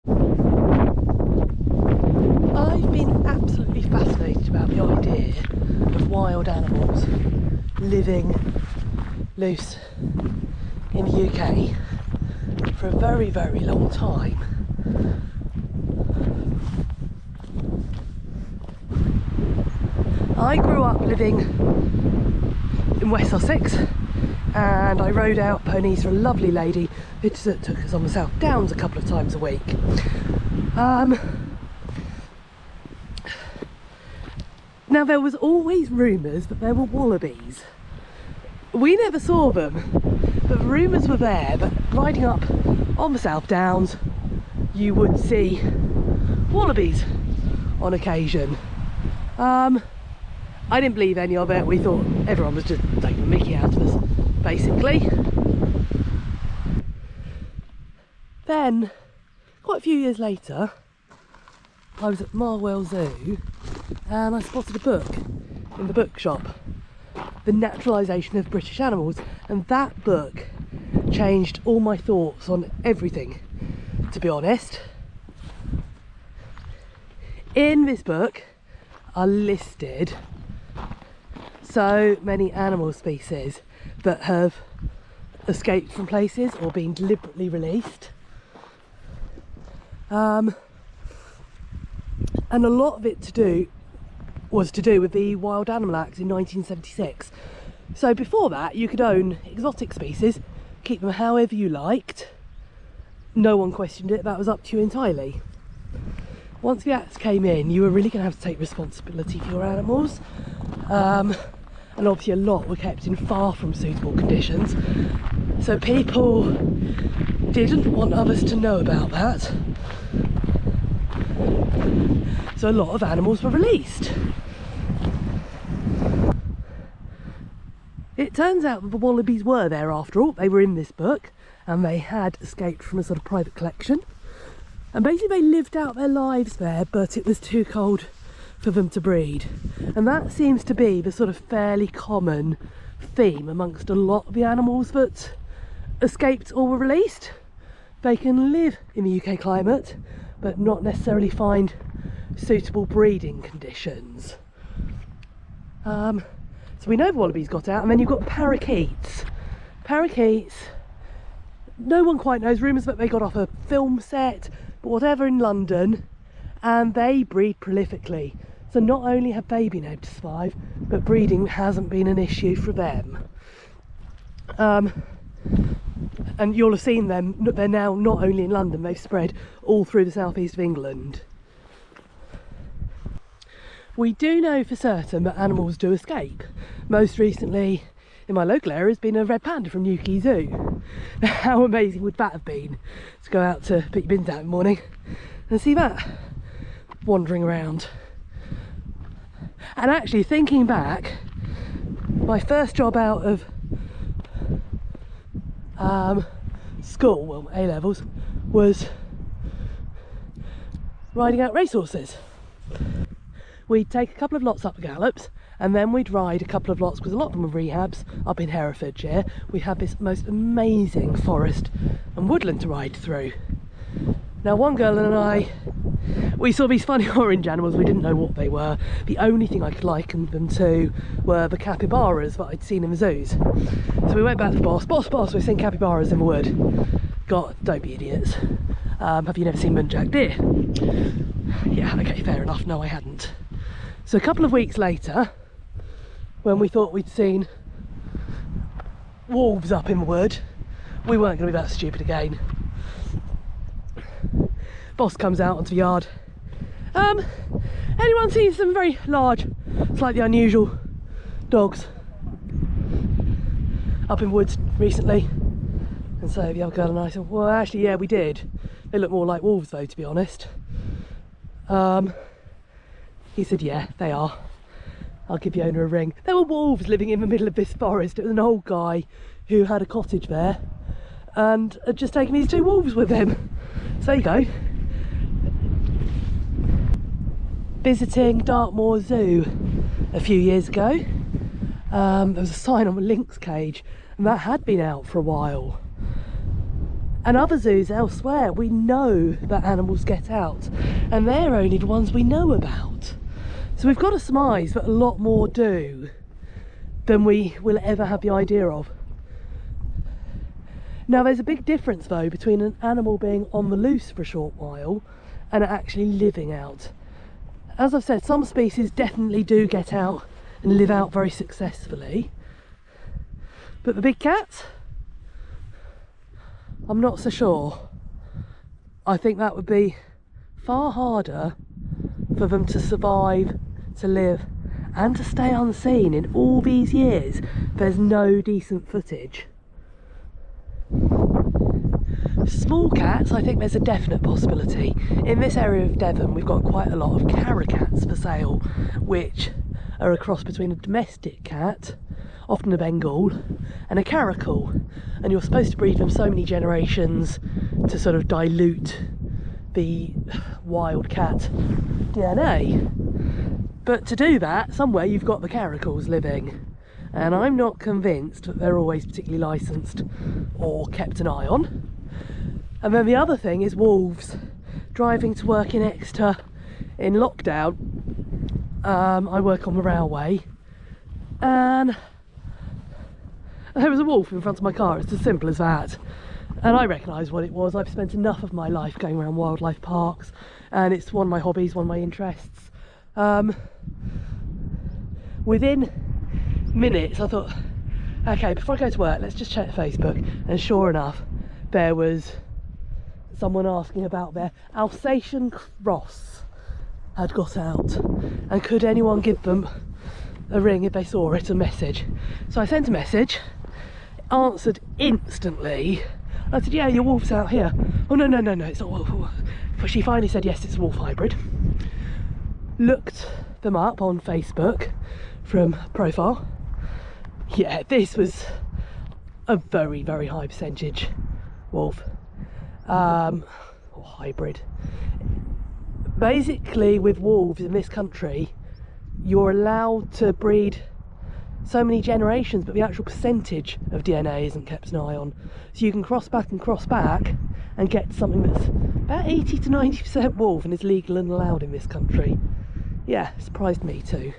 I've been absolutely fascinated about the idea of wild animals living loose in the UK for a very, very long time. I grew up living in West Sussex, and I rode out ponies for a lovely lady who took us on the South Downs a couple of times a week. Now, there was always rumours that there were wallabies. We never saw them, but rumours were there that riding up on the South Downs you would see wallabies on occasion. I didn't believe any of it. We thought everyone was just taking the mickey out of us, basically. Then, quite a few years later, I was at Marwell Zoo and I spotted a book in the bookshop, The Naturalisation of British Animals, and that book changed all my thoughts on everything, to be honest. In this book are listed so many animal species that have escaped from places or been deliberately released. And a lot of it was to do with the Wild Animal Act in 1976. So before that, you could own exotic species, keep them however you liked. No one questioned it, that was up to you entirely. Once the Act came in, you were really going to have to take responsibility for your animals. And obviously a lot were kept in far from suitable conditions. So people didn't want others to know about that. So a lot of animals were released. It turns out that the wallabies were there after all. They were in this book and they had escaped from a sort of private collection. And basically they lived out their lives there, but it was too cold for them to breed. And that seems to be the sort of fairly common theme amongst a lot of the animals that escaped or were released. They can live in the UK climate, but not necessarily find suitable breeding conditions. So we know the wallabies got out, and then you've got parakeets. Parakeets, no one quite knows, rumours that they got off a film set, but whatever, in London, and they breed prolifically. So not only have they been able to survive, but breeding hasn't been an issue for them. And you'll have seen them, they're now not only in London, they've spread all through the southeast of England. We do know for certain that animals do escape. Most recently, in my local area, has been a red panda from Newquay Zoo. How amazing would that have been, to go out to put your bins out in the morning and see that wandering around. And actually, thinking back, my first job out of school, well, A-levels, was riding out racehorses. We'd take a couple of lots up the gallops, and then we'd ride a couple of lots, because a lot of them were rehabs, up in Herefordshire. We had this most amazing forest and woodland to ride through. Now, one girl and I, we saw these funny orange animals. We didn't know what they were. The only thing I could liken them to were the capybaras that I'd seen in the zoos. So we went back to the boss, we've seen capybaras in the wood. God, don't be idiots. Have you never seen muntjac deer? Yeah, okay, fair enough. No, I hadn't. So a couple of weeks later, when we thought we'd seen wolves up in the wood, we weren't going to be that stupid again. Boss comes out onto the yard. Anyone seen some very large, slightly unusual dogs up in woods recently? And so the other girl and I said, well, actually, yeah, we did. They look more like wolves, though, to be honest. He said, yeah, they are. I'll give the owner a ring. There were wolves living in the middle of this forest. It was an old guy who had a cottage there and had just taken these two wolves with him. So there you go. Visiting Dartmoor Zoo a few years ago, there was a sign on the lynx cage, and that had been out for a while. And other zoos elsewhere, we know that animals get out, and they're only the ones we know about. So we've got to surmise that a lot more do than we will ever have the idea of. Now there's a big difference though between an animal being on the loose for a short while and actually living out. As I've said, some species definitely do get out and live out very successfully, but the big cats, I'm not so sure. I think that would be far harder for them to survive, to live, and to stay unseen in all these years. There's no decent footage. Small cats, I think there's a definite possibility. In this area of Devon, we've got quite a lot of Parakeets for sale, which are a cross between a domestic cat, often a Bengal, and a caracal. And you're supposed to breed them so many generations to sort of dilute the wild cat DNA. But to do that, somewhere you've got the caracals living. And I'm not convinced that they're always particularly licensed or kept an eye on. And then the other thing is wolves. Driving to work in Exeter in lockdown, I work on the railway, and there was a wolf in front of my car. It's as simple as that. And I recognised what it was. I've spent enough of my life going around wildlife parks, and it's one of my hobbies, one of my interests. Within minutes I thought, okay, before I go to work, let's just check Facebook. And sure enough, there was someone asking about their Alsatian cross had got out, and could anyone give them a ring if they saw it, a message. So I sent a message, answered instantly. I said, yeah, your wolf's out here. Oh no, it's not wolf. But she finally said, yes, it's a wolf hybrid. Looked them up on Facebook from profile. Yeah, this was a very, very high percentage wolf. Or hybrid. Basically, with wolves in this country, you're allowed to breed so many generations, but the actual percentage of DNA isn't kept an eye on. So you can cross back and get something that's about 80 to 90% wolf and is legal and allowed in this country. Yeah, surprised me too.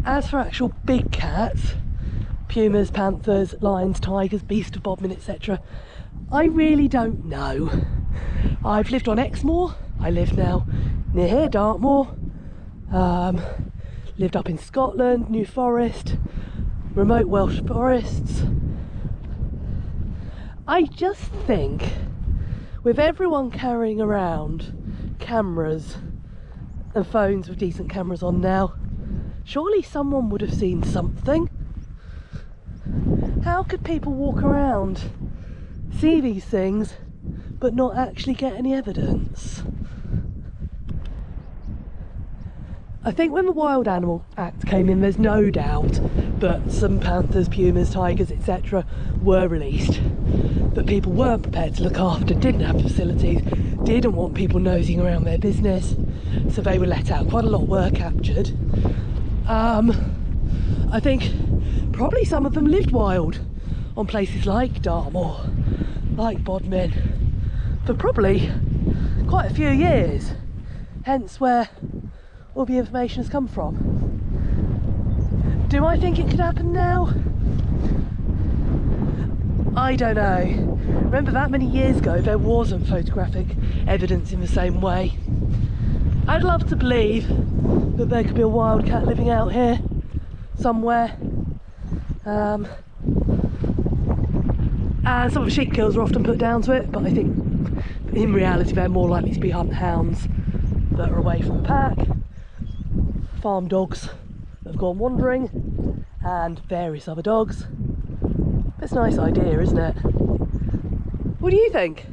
As for actual big cats, pumas, panthers, lions, tigers, beast of Bodmin, etc., I really don't know. I've lived on Exmoor. I live now near here, Dartmoor. Lived up in Scotland, New Forest, remote Welsh forests. I just think, with everyone carrying around cameras and phones with decent cameras on now, surely someone would have seen something. How could people walk around, see these things, but not actually get any evidence? I think when the Wild Animal Act came in, there's no doubt that some panthers, pumas, tigers, etc. were released. But people weren't prepared to look after, didn't have facilities, didn't want people nosing around their business, so they were let out. Quite a lot were captured. I think probably some of them lived wild on places like Dartmoor, like Bodmin, for probably quite a few years, hence where all the information has come from. Do I think it could happen now? I don't know. Remember that many years ago there wasn't photographic evidence in the same way. I'd love to believe that there could be a wildcat living out here somewhere. And some of the sheep kills are often put down to it, but I think in reality they're more likely to be hunt hounds that are away from the pack, farm dogs that have gone wandering, and various other dogs. It's a nice idea, isn't it? What do you think?